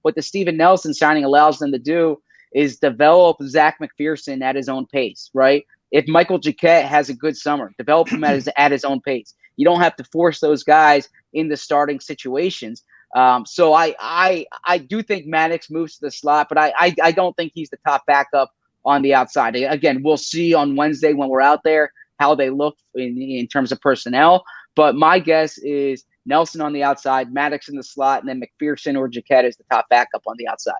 what the Steven Nelson signing allows them to do is develop Zach McPherson at his own pace, right? If Michael JAKIB has a good summer, develop him at his own pace. You don't have to force those guys into starting situations. So I do think Maddox moves to the slot, but I don't think he's the top backup on the outside. Again, we'll see on Wednesday when we're out there how they look in terms of personnel. But my guess is Nelson on the outside, Maddox in the slot, and then McPherson or JAKIB is the top backup on the outside.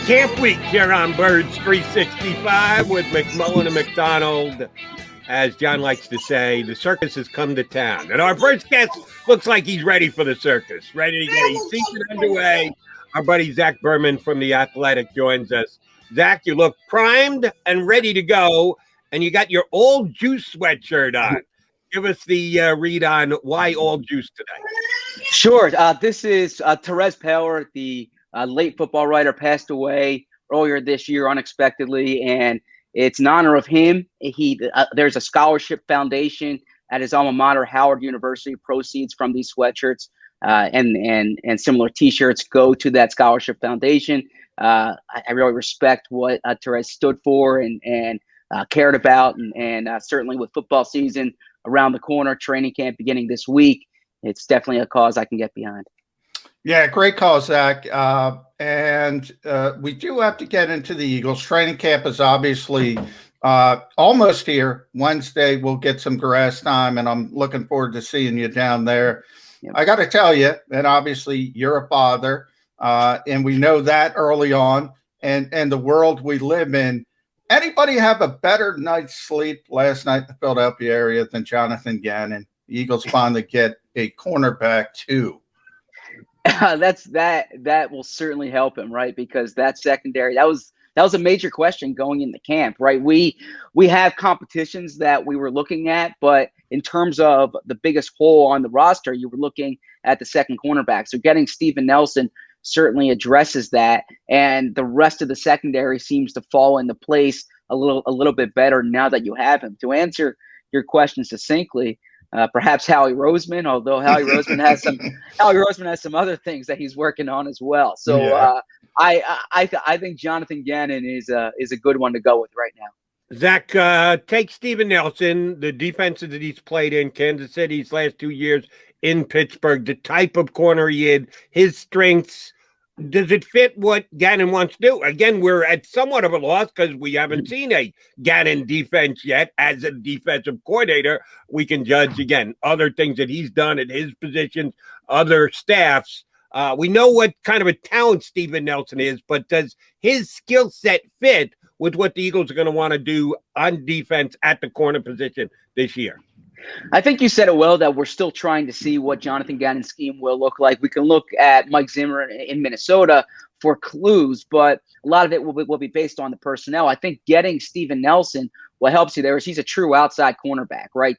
Camp week here on Birds 365 with McMullen and McDonald. As John likes to say, the circus has come to town. And our first guest looks like he's ready for the circus, ready to get his season underway. Our buddy Zach Berman from The Athletic joins us. Zach, you look primed and ready to go, and you got your All Juice sweatshirt on. Give us the read on why All Juice today. Sure. This is Therese Power, the late football writer, passed away earlier this year unexpectedly, and it's in honor of him. There's a scholarship foundation at his alma mater, Howard University. Proceeds from these sweatshirts and similar T-shirts go to that scholarship foundation. I really respect what Therese stood for and cared about, and certainly with football season around the corner, training camp beginning this week, it's definitely a cause I can get behind. Yeah, great call, Zach. And we do have to get into the Eagles. Training camp is obviously almost here. Wednesday, we'll get some grass time, and I'm looking forward to seeing you down there. Yep. I got to tell you, and obviously you're a father, and we know that early on, and the world we live in. Anybody have a better night's sleep last night in the Philadelphia area than Jonathan Gannon? The Eagles finally get a cornerback, too. That will certainly help him, right? Because that secondary, that was a major question going into camp, right? We have competitions that we were looking at, but in terms of the biggest hole on the roster, you were looking at the second cornerback. So getting Steven Nelson certainly addresses that, and the rest of the secondary seems to fall into place a little bit better now that you have him. To answer your question succinctly, perhaps Howie Roseman, although Howie Roseman has some other things that he's working on as well. So yeah. I think Jonathan Gannon is a good one to go with right now. Zach, take Steven Nelson, the defenses that he's played in Kansas City his last 2 years, in Pittsburgh, the type of corner he is, his strengths. Does it fit what Gannon wants to do? Again, we're at somewhat of a loss because we haven't seen a Gannon defense yet. As a defensive coordinator, we can judge, again, other things that he's done at his positions, other staffs. We know what kind of a talent Steven Nelson is, but does his skill set fit with what the Eagles are going to want to do on defense at the corner position this year? I think you said it well, that we're still trying to see what Jonathan Gannon's scheme will look like. We can look at Mike Zimmer in Minnesota for clues, but a lot of it will be based on the personnel. I think getting Steven Nelson, what helps you there is he's a true outside cornerback, right?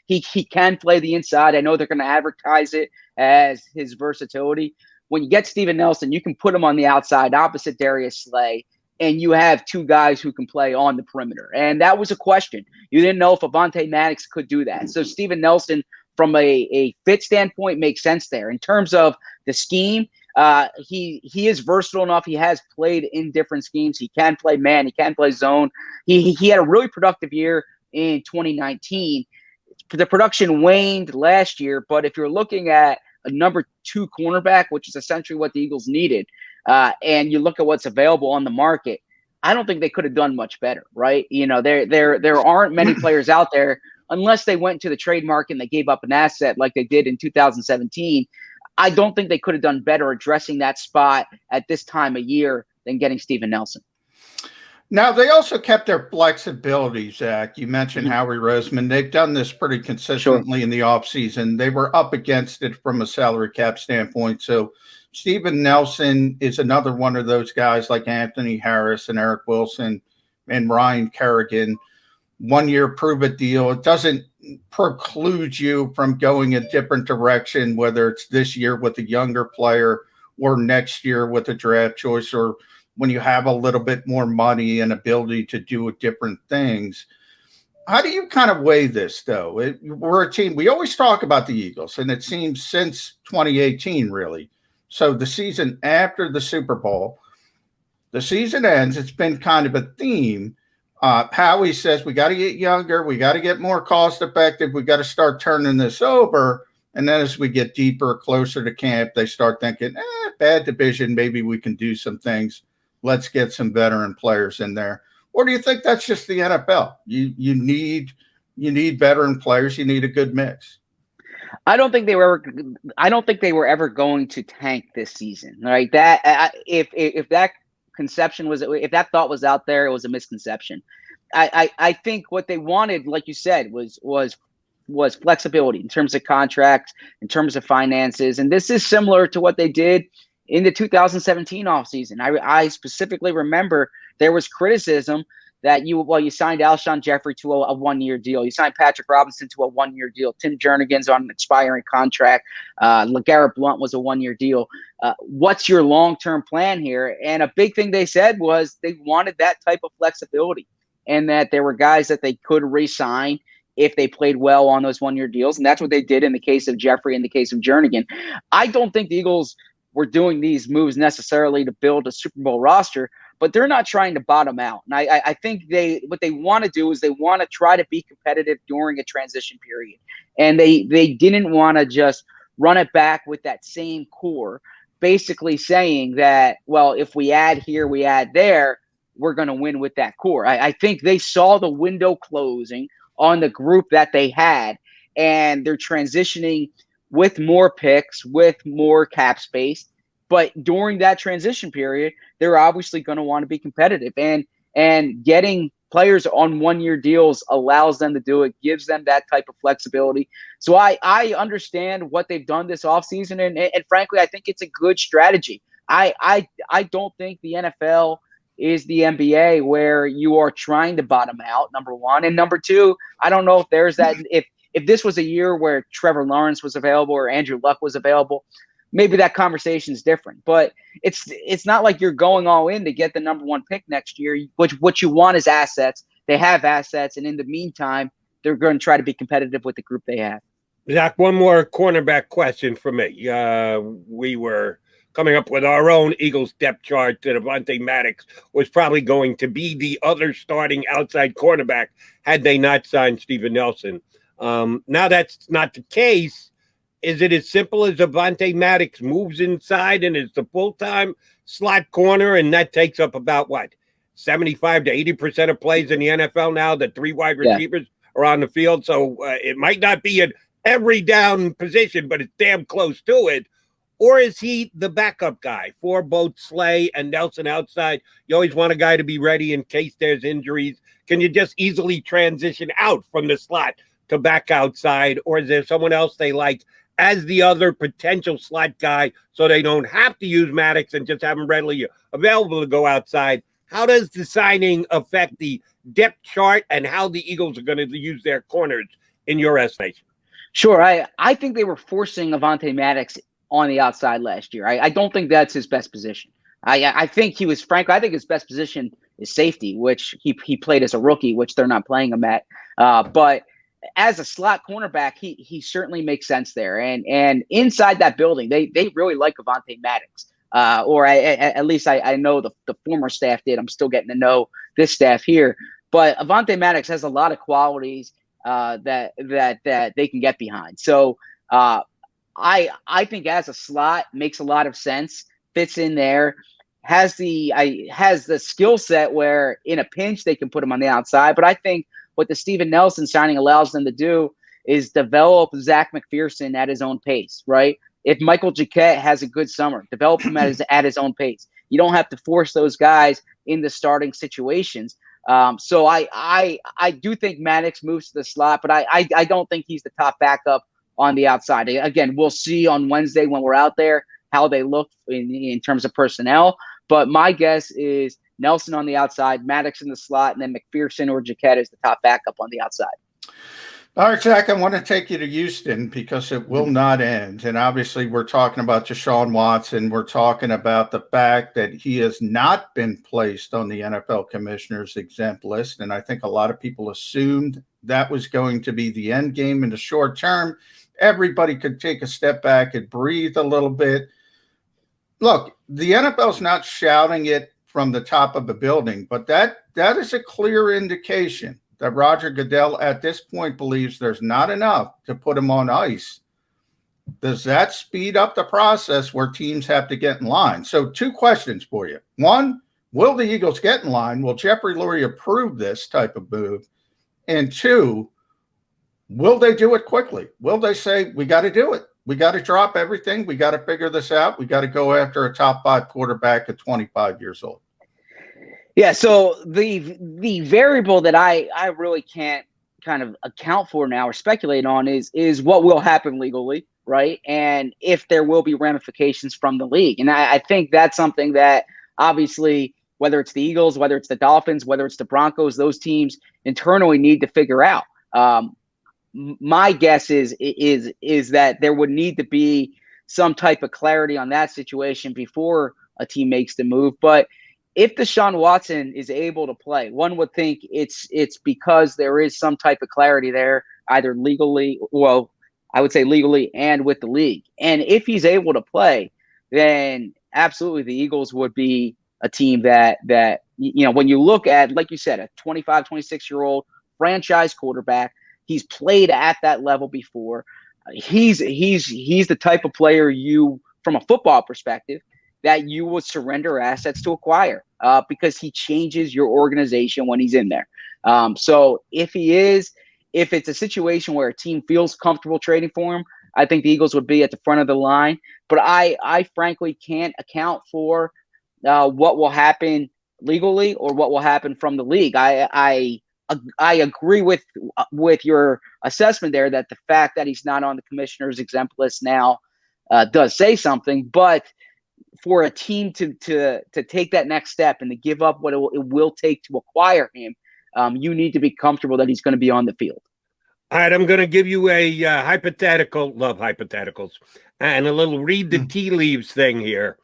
He can play the inside. I know they're going to advertise it as his versatility. When you get Steven Nelson, you can put him on the outside opposite Darius Slay, and you have two guys who can play on the perimeter. And that was a question. You didn't know if Avonte Maddox could do that. So Steven Nelson, from a fit standpoint, makes sense there. In terms of the scheme, he is versatile enough. He has played in different schemes. He can play man. He can play zone. He had a really productive year in 2019. The production waned last year, but if you're looking at a number 2 cornerback, which is essentially what the Eagles needed, and you look at what's available on the market, I don't think they could have done much better, right? You know, there aren't many players out there, unless they went to the trade market and they gave up an asset like they did in 2017. I don't think they could have done better addressing that spot at this time of year than getting Steven Nelson. Now, they also kept their flexibility, Zach. You mentioned Howie Roseman. They've done this pretty consistently in the offseason. They were up against it from a salary cap standpoint. So Steven Nelson is another one of those guys like Anthony Harris and Eric Wilson and Ryan Kerrigan. 1 year prove-it deal. It doesn't preclude you from going a different direction, whether it's this year with a younger player or next year with a draft choice or when you have a little bit more money and ability to do different things. How do you kind of weigh this, though? We're a team. We always talk about the Eagles, and it seems since 2018, really. So the season after the Super Bowl, the season ends. It's been kind of a theme. Howie says we got to get younger. We got to get more cost effective. We got to start turning this over. And then as we get deeper, closer to camp, they start thinking, bad division. Maybe we can do some things. Let's get some veteran players in there. Or do you think that's just the NFL? You need veteran players. You need a good mix. I don't think they were ever going to tank this season. Right? That if that conception was, if that thought was out there, it was a misconception. I think what they wanted, like you said, was flexibility in terms of contracts, in terms of finances, and this is similar to what they did in the 2017 offseason. I specifically remember there was criticism that you signed Alshon Jeffrey to a one-year deal. You signed Patrick Robinson to a one-year deal. Tim Jernigan's on an expiring contract. LeGarrette Blount was a one-year deal. What's your long-term plan here? And a big thing they said was they wanted that type of flexibility and that there were guys that they could re-sign if they played well on those one-year deals. And that's what they did in the case of Jeffrey, in the case of Jernigan. I don't think the Eagles were doing these moves necessarily to build a Super Bowl roster, but they're not trying to bottom out. And I think what they want to do is they want to try to be competitive during a transition period. And they didn't want to just run it back with that same core, basically saying that, well, if we add here, we add there, we're going to win with that core. I think they saw the window closing on the group that they had, and they're transitioning with more picks, with more cap space. But during that transition period, they're obviously going to want to be competitive, and getting players on one-year deals allows them to do it, gives them that type of flexibility. So I understand what they've done this offseason, and frankly, I think it's a good strategy. I don't think the NFL is the NBA where you are trying to bottom out, number one. And number two, I don't know if there's that – if this was a year where Trevor Lawrence was available or Andrew Luck was available, maybe that conversation is different. But it's not like you're going all in to get the number one pick next year. What you want is assets. They have assets, and in the meantime, they're going to try to be competitive with the group they have. Zach, one more cornerback question for me. We were coming up with our own Eagles depth chart that Avonte Maddox was probably going to be the other starting outside cornerback had they not signed Steven Nelson. Now that's not the case. Is it as simple as Avonte Maddox moves inside and is the full-time slot corner, and that takes up about, 75 to 80% of plays in the NFL now, the three wide receivers are on the field? So it might not be an every down position, but it's damn close to it. Or is he the backup guy for both Slay and Nelson outside? You always want a guy to be ready in case there's injuries. Can you just easily transition out from the slot to back outside? Or is there someone else they like as the other potential slot guy so they don't have to use Maddox and just have him readily available to go outside? How does the signing affect the depth chart and how the Eagles are going to use their corners in your estimation? Sure. I think they were forcing Avonte Maddox on the outside last year. I don't think that's his best position. I think he was, frankly, I think his best position is safety, which he played as a rookie, which they're not playing him at. But as a slot cornerback, he certainly makes sense there. And inside that building, they really like Avonte Maddox. At least I know the former staff did. I'm still getting to know this staff here. But Avonte Maddox has a lot of qualities that they can get behind. So I think as a slot makes a lot of sense, fits in there, has the skill set where in a pinch they can put him on the outside. But I think what the Steven Nelson signing allows them to do is develop Zach McPherson at his own pace, right? If Michael Jacquet has a good summer, develop him at his own pace. You don't have to force those guys into starting situations. So I do think Maddox moves to the slot, but I don't think he's the top backup on the outside. Again, we'll see on Wednesday when we're out there how they look in terms of personnel. But my guess is Nelson on the outside, Maddox in the slot, and then McPherson or Jacquet is the top backup on the outside. All right, Zach, I want to take you to Houston because it will not end. And obviously, we're talking about Deshaun Watson. We're talking about the fact that he has not been placed on the NFL commissioner's exempt list. And I think a lot of people assumed that was going to be the end game in the short term. Everybody could take a step back and breathe a little bit. Look, the NFL's not shouting it from the top of the building, but that is a clear indication that Roger Goodell at this point believes there's not enough to put him on ice. Does that speed up the process where teams have to get in line? So 2 questions for you. 1, will the Eagles get in line? Will Jeffrey Lurie approve this type of move? And 2, will they do it quickly? Will they say, we got to do it? We got to drop everything. We got to figure this out. We got to go after a top 5 quarterback at 25 years old. Yeah, so the variable that I really can't kind of account for now or speculate on is what will happen legally, right? And if there will be ramifications from the league. And I think that's something that obviously, whether it's the Eagles, whether it's the Dolphins, whether it's the Broncos, those teams internally need to figure out. My guess is that there would need to be some type of clarity on that situation before a team makes the move. But if Deshaun Watson is able to play, one would think it's because there is some type of clarity there, either legally, well, I would say legally and with the league. And if he's able to play, then absolutely the Eagles would be a team that when you look at, like you said, a 25, 26-year-old franchise quarterback, he's played at that level before. He's the type of player you, from a football perspective, that you would surrender assets to acquire because he changes your organization when he's in there. So if it's a situation where a team feels comfortable trading for him, I think the Eagles would be at the front of the line. But I frankly can't account for what will happen legally or what will happen from the league. I agree with your assessment there that the fact that he's not on the commissioner's exempt list now does say something, but for a team to take that next step and to give up what it will take to acquire him, you need to be comfortable that he's going to be on the field. All right, I'm going to give you a hypothetical, love hypotheticals, and a little read the tea leaves thing here.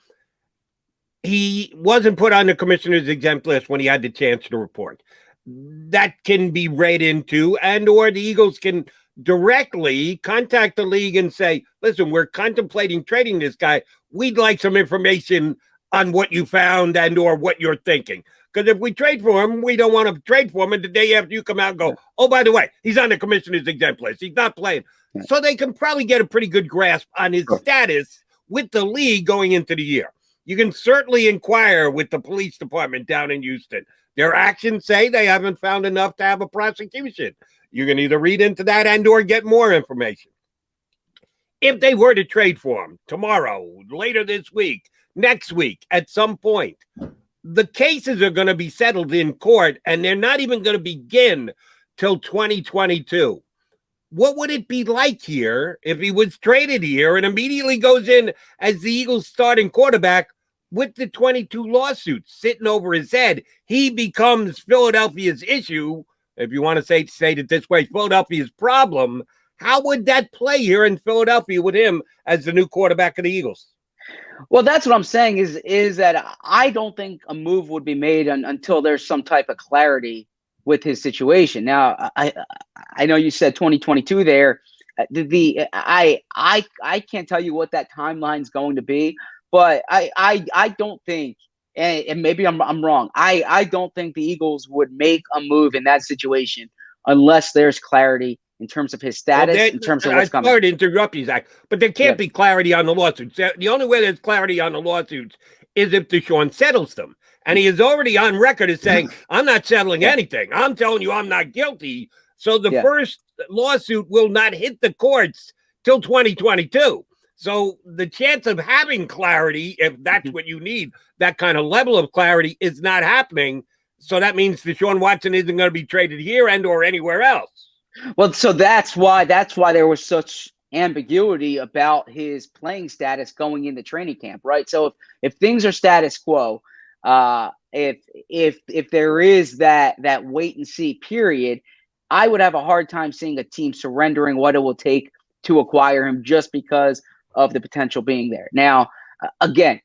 He wasn't put on the commissioner's exempt list when he had the chance to report. That can be read into, and or the Eagles can directly contact the league and say, listen, we're contemplating trading this guy. We'd like some information on what you found and or what you're thinking. Because if we trade for him, we don't want to trade for him. And the day after you come out and go, oh, by the way, he's on the commissioner's exempt list. He's not playing. So they can probably get a pretty good grasp on his status with the league going into the year. You can certainly inquire with the police department down in Houston. Their actions say they haven't found enough to have a prosecution. You can either read into that and or get more information. If they were to trade for him tomorrow, later this week, next week, at some point, the cases are going to be settled in court, and they're not even going to begin till 2022. What would it be like here if he was traded here and immediately goes in as the Eagles' starting quarterback with the 22 lawsuits sitting over his head? He becomes Philadelphia's issue. If you want to say it this way, Philadelphia's problem. How would that play here in Philadelphia with him as the new quarterback of the Eagles? Well, that's what I'm saying is that I don't think a move would be made until there's some type of clarity with his situation. Now, I know you said 2022 there. I can't tell you what that timeline's going to be, but I don't think, and maybe I'm wrong. I don't think the Eagles would make a move in that situation unless there's clarity in terms of his status, in terms of what's coming. I'm sorry to interrupt you, Zach, but there can't be clarity on the lawsuits. The only way there's clarity on the lawsuits is if Deshaun settles them. And he is already on record as saying, I'm not settling anything. I'm telling you I'm not guilty. So the first lawsuit will not hit the courts till 2022. So the chance of having clarity, if that's what you need, that kind of level of clarity is not happening. So that means Deshaun Watson isn't going to be traded here and or anywhere else. Well, so that's why there was such ambiguity about his playing status going into training camp, right? So if things are status quo, if there is that wait and see period, I would have a hard time seeing a team surrendering what it will take to acquire him just because of the potential being there. Now, again,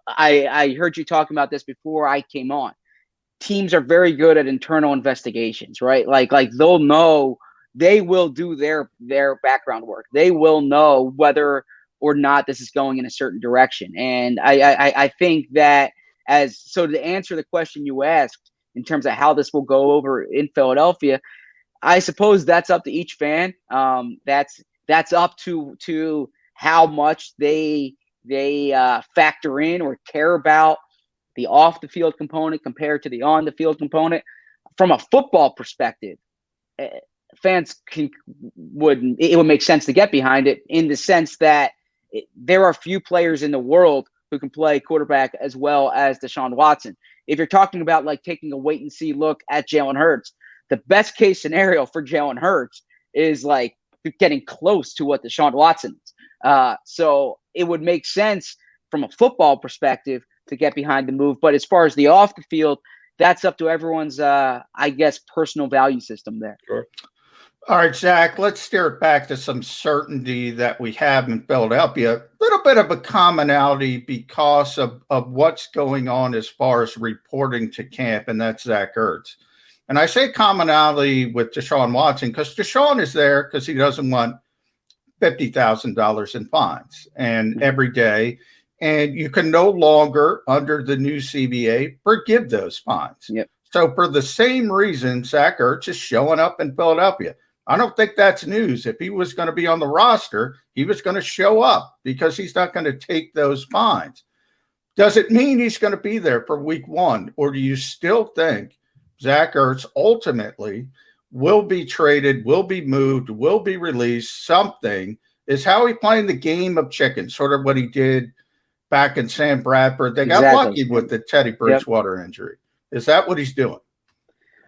I heard you talking about this before I came on. Teams are very good at internal investigations, right? Like they'll know, they will do their background work. They will know whether or not this is going in a certain direction. And I think that so to answer the question you asked in terms of how this will go over in Philadelphia, I suppose that's up to each fan. That's up to how much they factor in or care about the off the field component compared to the on the field component. From a football perspective, fans it would make sense to get behind it, in the sense that there are few players in the world who can play quarterback as well as Deshaun Watson. If you're talking about like taking a wait and see look at Jalen Hurts, the best case scenario for Jalen Hurts is like getting close to what Deshaun Watson is. So it would make sense from a football perspective to get behind the move. But as far as the off the field, that's up to everyone's, I guess, personal value system there. Sure. All right, Zach, let's steer it back to some certainty that we have in Philadelphia. A little bit of a commonality because of what's going on as far as reporting to camp, and that's Zach Ertz. And I say commonality with Deshaun Watson because Deshaun is there because he doesn't want $50,000 in fines and every day. And you can no longer, under the new CBA, forgive those fines. Yep. So for the same reason, Zach Ertz is showing up in Philadelphia. I don't think that's news. If he was going to be on the roster, he was going to show up because he's not going to take those fines. Does it mean he's going to be there for week one? Or do you still think Zach Ertz ultimately will be traded, will be moved, will be released? Something is how he playing the game of chicken, sort of what he did back in Sam Bradford. They got lucky with the Teddy Bridgewater injury. Is that what he's doing?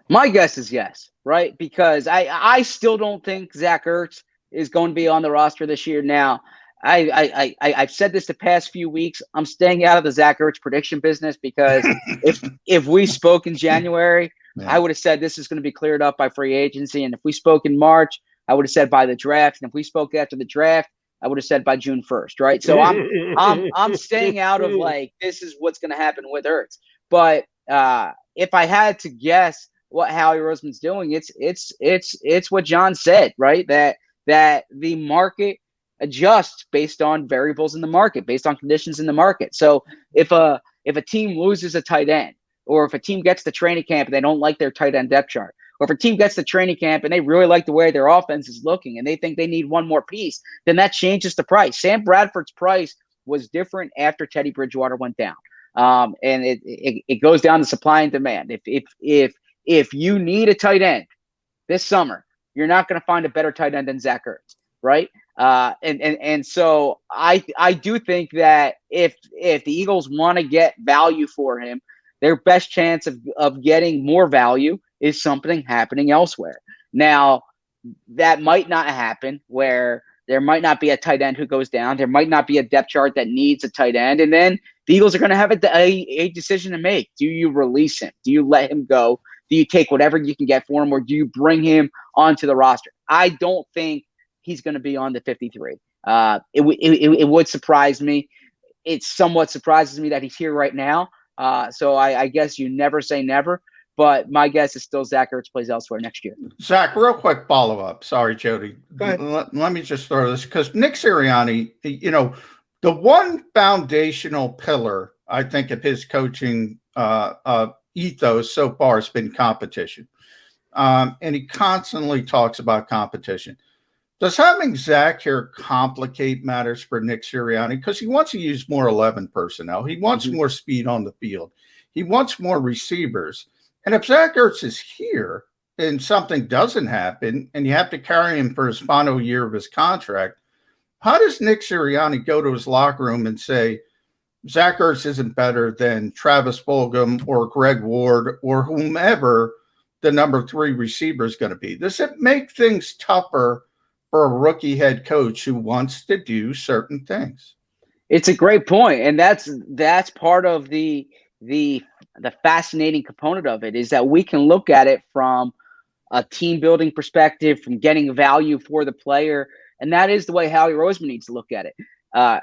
My guess is yes, right? Because I still don't think Zach Ertz is going to be on the roster this year. Now, I've said this the past few weeks. I'm staying out of the Zach Ertz prediction business because if we spoke in January, I would have said this is going to be cleared up by free agency. And if we spoke in March, I would have said by the draft. And if we spoke after the draft, I would have said by June 1st, right? So I'm staying out of like, this is what's going to happen with Ertz. But if I had to guess what Howie Roseman's doing, it's what John said, right? That the market adjusts based on variables in the market, based on conditions in the market. So if a team loses a tight end, or if a team gets to training camp and they don't like their tight end depth chart, or if a team gets to training camp and they really like the way their offense is looking and they think they need one more piece, then that changes the price. Sam Bradford's price was different after Teddy Bridgewater went down. And it goes down to supply and demand. If you need a tight end this summer, you're not going to find a better tight end than Zach Ertz, right? And so I do think that if the Eagles want to get value for him, their best chance of getting more value is something happening elsewhere. Now, that might not happen, where there might not be a tight end who goes down. There might not be a depth chart that needs a tight end. And then the Eagles are going to have a decision to make. Do you release him? Do you let him go? Do you take whatever you can get for him, or do you bring him onto the roster? I don't think he's going to be on the 53. It would surprise me. It somewhat surprises me that he's here right now. So I guess you never say never. But my guess is still Zach Ertz plays elsewhere next year. Zach, real quick follow-up. Sorry, Jody. Let me just throw this, because Nick Sirianni, the one foundational pillar, I think, of his coaching ethos so far has been competition. And he constantly talks about competition. Does having Zach here complicate matters for Nick Sirianni? Because he wants to use more 11 personnel. He wants more speed on the field. He wants more receivers. And if Zach Ertz is here and something doesn't happen and you have to carry him for his final year of his contract, how does Nick Sirianni go to his locker room and say, Zach Ertz isn't better than Travis Fulgham or Greg Ward or whomever the number 3 receiver is going to be? Does it make things tougher for a rookie head coach who wants to do certain things? It's a great point. And that's part of the fascinating component of it, is that we can look at it from a team building perspective, from getting value for the player. And that is the way Howie Roseman needs to look at it.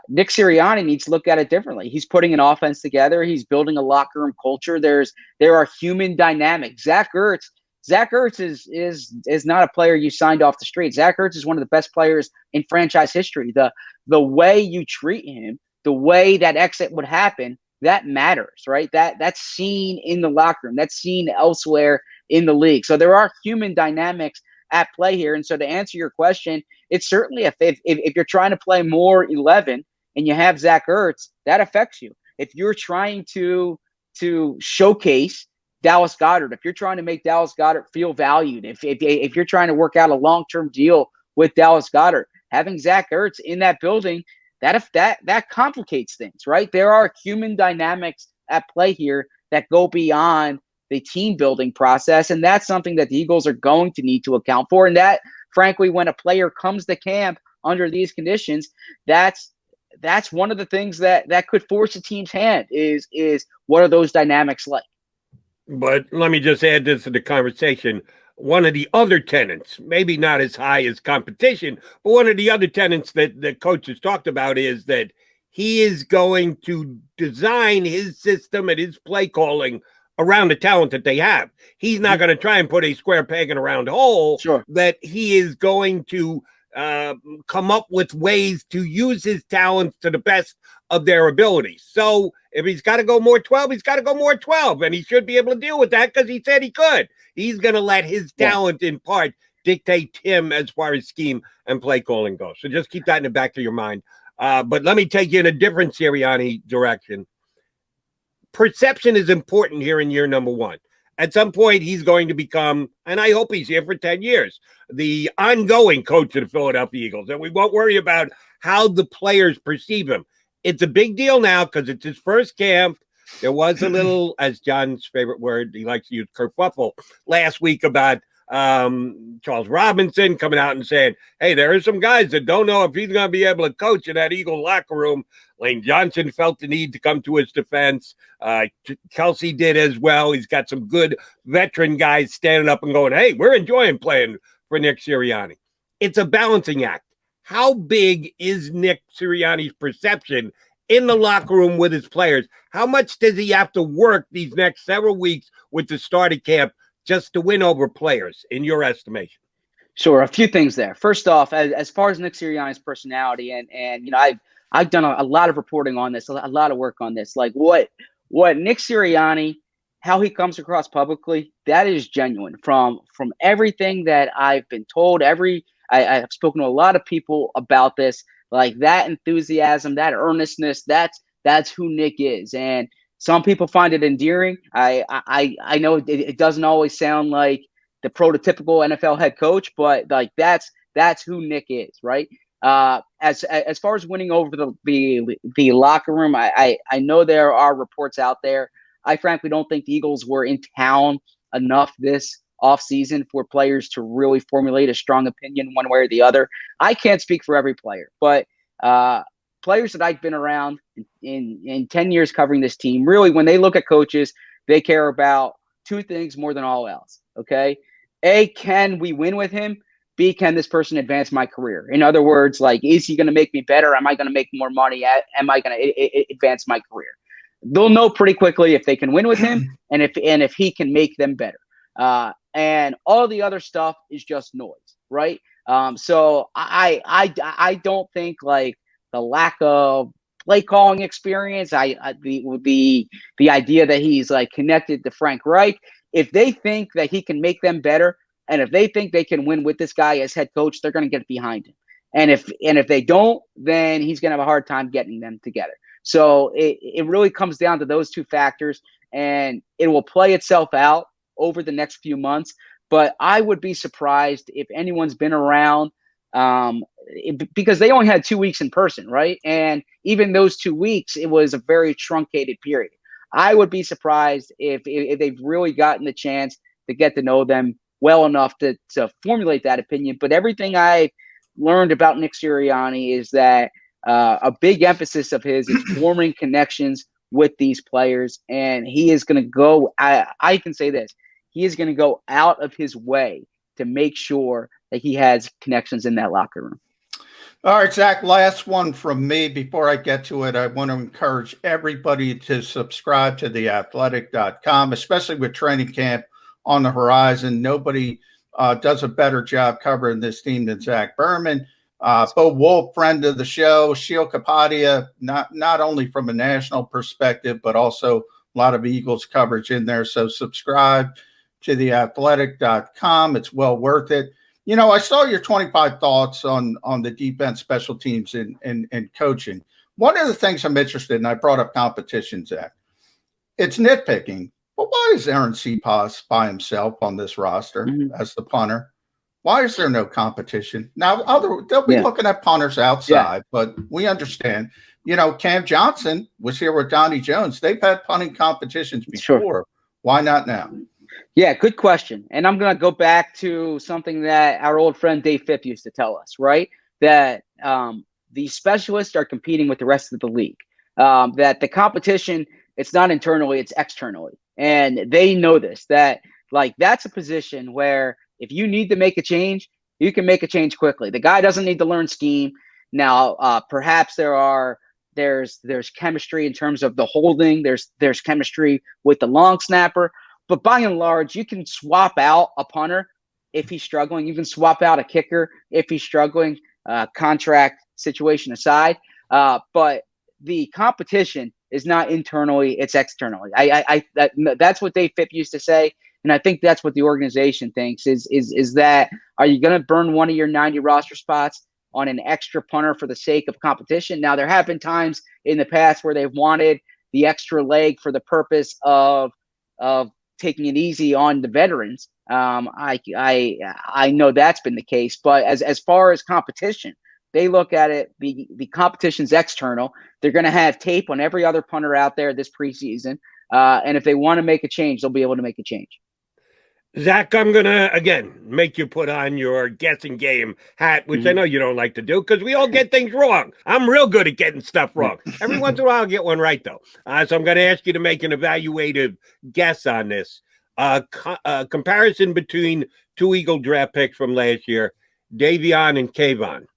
Nick Sirianni needs to look at it differently. He's putting an offense together. He's building a locker room culture. There are human dynamics. Zach Ertz is not a player you signed off the street. Zach Ertz is one of the best players in franchise history. The way you treat him, the way that exit would happen, that matters, right? That's seen in the locker room. That's seen elsewhere in the league. So there are human dynamics at play here. And so to answer your question, it's certainly if you're trying to play more 11 and you have Zach Ertz, that affects you. If you're trying to showcase Dallas Goedert, if you're trying to make Dallas Goedert feel valued, if you're trying to work out a long-term deal with Dallas Goedert, having Zach Ertz in that building, that complicates things, right? There are human dynamics at play here that go beyond the team building process, and that's something that the Eagles are going to need to account for. And that, frankly, when a player comes to camp under these conditions, that's one of the things that could force a team's hand is what are those dynamics like? But let me just add this to the conversation. One of the other tenets, maybe not as high as competition, but one of the other tenets that the coach has talked about is that he is going to design his system and his play calling around the talent that they have. He's not going to try and put a square peg in a round hole. Sure. That he is going to come up with ways to use his talents to the best of their abilities. So if he's got to go more 12, he's got to go more 12, and he should be able to deal with that because he said he could. He's going to let his talent in part dictate him as far as scheme and play calling goes. So just keep that in the back of your mind. But let me take you in a different Sirianni direction. Perception is important here in year number one. At some point, he's going to become, and I hope he's here for 10 years, the ongoing coach of the Philadelphia Eagles. And we won't worry about how the players perceive him. It's a big deal now because it's his first camp. There was a little, as John's favorite word, he likes to use kerfuffle last week about Charles Robinson coming out and saying, hey, there are some guys that don't know if he's going to be able to coach in that Eagle locker room. Lane Johnson felt the need to come to his defense. Kelsey did as well. He's got some good veteran guys standing up and going, hey, we're enjoying playing for Nick Sirianni. It's a balancing act. How big is Nick Sirianni's perception in the locker room with his players? How much does he have to work these next several weeks with the starting camp just to win over players, in your estimation? Sure. A few things there. First off, as far as Nick Sirianni's personality, and you know, I've done a lot of reporting on this, a lot of work on this. Like what Nick Sirianni, how he comes across publicly, that is genuine. From everything that I've been told, I've spoken to a lot of people about this. Like that enthusiasm, that earnestness, that's who Nick is. And some people find it endearing. I know it doesn't always sound like the prototypical NFL head coach, but like that's who Nick is, right? As far as winning over the locker room, I know there are reports out there. I frankly don't think the Eagles were in town enough this offseason for players to really formulate a strong opinion one way or the other. I can't speak for every player, but players that I've been around in 10 years covering this team, really, when they look at coaches, they care about two things more than all else, okay? A, can we win with him? B, can this person advance my career? In other words, like, is he going to make me better? Am I going to make more money? Am I going to advance my career? They'll know pretty quickly if they can win with him and if he can make them better. And all the other stuff is just noise, right? So I don't think like the lack of play calling experience, the idea that he's like connected to Frank Reich, if they think that he can make them better, and if they think they can win with this guy as head coach, they're going to get behind him. And if they don't, then he's going to have a hard time getting them together. So it really comes down to those two factors, and it will play itself out over the next few months. But I would be surprised if anyone's been around because they only had 2 weeks in person, right? And even those 2 weeks, it was a very truncated period. I would be surprised if they've really gotten the chance to get to know them well enough to formulate that opinion. But everything I learned about Nick Sirianni is that a big emphasis of his is forming connections with these players. And he is going to go, I can say this, he is going to go out of his way to make sure that he has connections in that locker room. All right, Zach, last one from me. Before I get to it, I want to encourage everybody to subscribe to theathletic.com, especially with training camp on the horizon. Nobody does a better job covering this team than Zach Berman. Bo Wolf, friend of the show, Sheil Kapadia, not only from a national perspective, but also a lot of Eagles coverage in there. So subscribe to theathletic.com. It's well worth it. You know, I saw your 25 thoughts on the defense, special teams, and coaching. One of the things I'm interested in, I brought up competition, Zach. It's nitpicking, but why is Aaron Cepas by himself on this roster as the punter? Why is there no competition? Now, they'll be looking at punters outside, but we understand. You know, Cam Johnson was here with Donnie Jones. They've had punting competitions before. Sure. Why not now? Yeah, good question. And I'm going to go back to something that our old friend Dave Phipp used to tell us, right? That the specialists are competing with the rest of the league. That the competition, it's not internally, it's externally. And they know this, that like that's a position where if you need to make a change, you can make a change quickly. The guy doesn't need to learn scheme. Now, perhaps there's chemistry in terms of the holding. There's chemistry with the long snapper. But by and large, you can swap out a punter if he's struggling. You can swap out a kicker if he's struggling, contract situation aside. But the competition is not internally, it's externally. That's what Dave Phipp used to say. And I think that's what the organization thinks is that, are you going to burn one of your 90 roster spots on an extra punter for the sake of competition? Now, there have been times in the past where they've wanted the extra leg for the purpose of taking it easy on the veterans. I know that's been the case, but as far as competition, they look at it, the competition's external. They're going to have tape on every other punter out there this preseason. And if they want to make a change, they'll be able to make a change. Zach, I'm going to, again, make you put on your guessing game hat, which I know you don't like to do because we all get things wrong. I'm real good at getting stuff wrong. Every once in a while, I'll get one right, though. So I'm going to ask you to make an evaluative guess on this. Comparison between two Eagle draft picks from last year, Davion and Kayvon.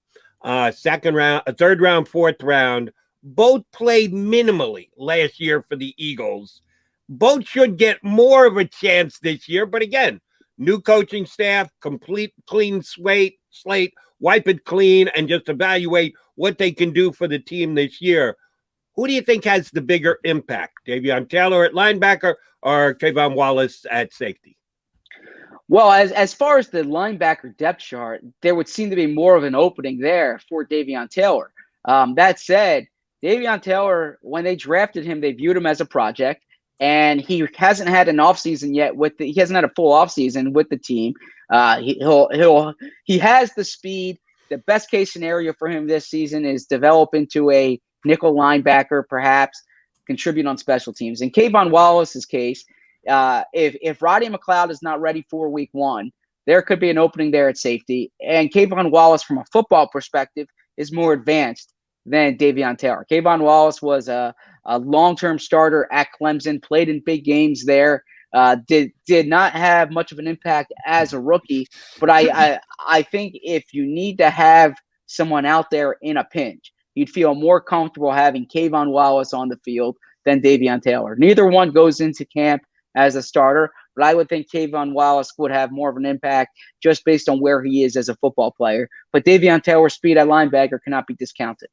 Second round, third round, fourth round. Both played minimally last year for the Eagles. Both should get more of a chance this year. But again, new coaching staff, complete clean slate, wipe it clean, and just evaluate what they can do for the team this year. Who do you think has the bigger impact? Davion Taylor at linebacker or Trayvon Wallace at safety? Well, as far as the linebacker depth chart, there would seem to be more of an opening there for Davion Taylor. That said, Davion Taylor, when they drafted him, they viewed him as a project. And he hasn't had an offseason yet he hasn't had a full offseason with the team. He has the speed. The best case scenario for him this season is develop into a nickel linebacker, perhaps contribute on special teams. In Kayvon Wallace's case, if Roddy McLeod is not ready for week one, there could be an opening there at safety. And Kayvon Wallace, from a football perspective, is more advanced than Davion Taylor. Kayvon Wallace was a long-term starter at Clemson, played in big games there, did not have much of an impact as a rookie. But I think if you need to have someone out there in a pinch, you'd feel more comfortable having Kayvon Wallace on the field than Davion Taylor. Neither one goes into camp as a starter, but I would think Kayvon Wallace would have more of an impact just based on where he is as a football player. But Davion Taylor's speed at linebacker cannot be discounted.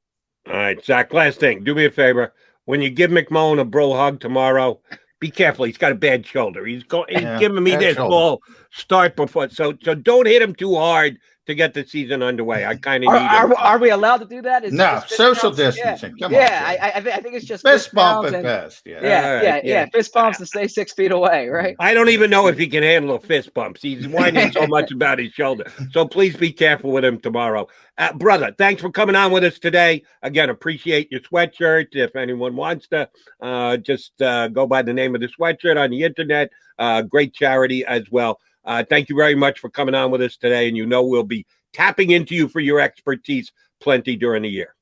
All right, Zach, last thing. Do me a favor. When you give McMullen a bro hug tomorrow, be careful. He's got a bad shoulder. He's giving me this ball start before. So don't hit him too hard to get the season underway. I kind of need him. Are we allowed to do that? No, social distancing. Yeah. Come on. I think it's just fist bump at best. Yeah. Fist bumps and stay 6 feet away, right? I don't even know if he can handle fist bumps. He's whining so much about his shoulder. So please be careful with him tomorrow. Brother, thanks for coming on with us today. Again, appreciate your sweatshirt. If anyone wants to, just go by the name of the sweatshirt on the internet. Great charity as well. Thank you very much for coming on with us today. And we'll be tapping into you for your expertise plenty during the year.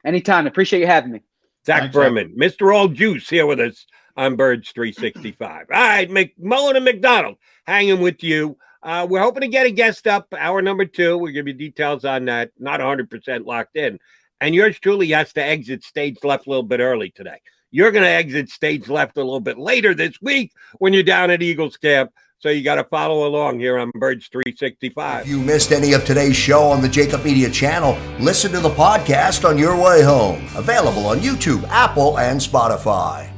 Anytime. Appreciate you having me. Zach Berman, Mr. All Juice, here with us on Birds 365. All right, McMullen and McDonald hanging with you We're hoping to get a guest up, hour number 2. We'll give you details on that. Not 100% locked in. And yours truly has to exit stage left a little bit early today. You're going to exit stage left a little bit later this week when you're down at Eagles camp. So you got to follow along here on Birds 365. If you missed any of today's show on the JAKIB Media channel, listen to the podcast on your way home. Available on YouTube, Apple, and Spotify.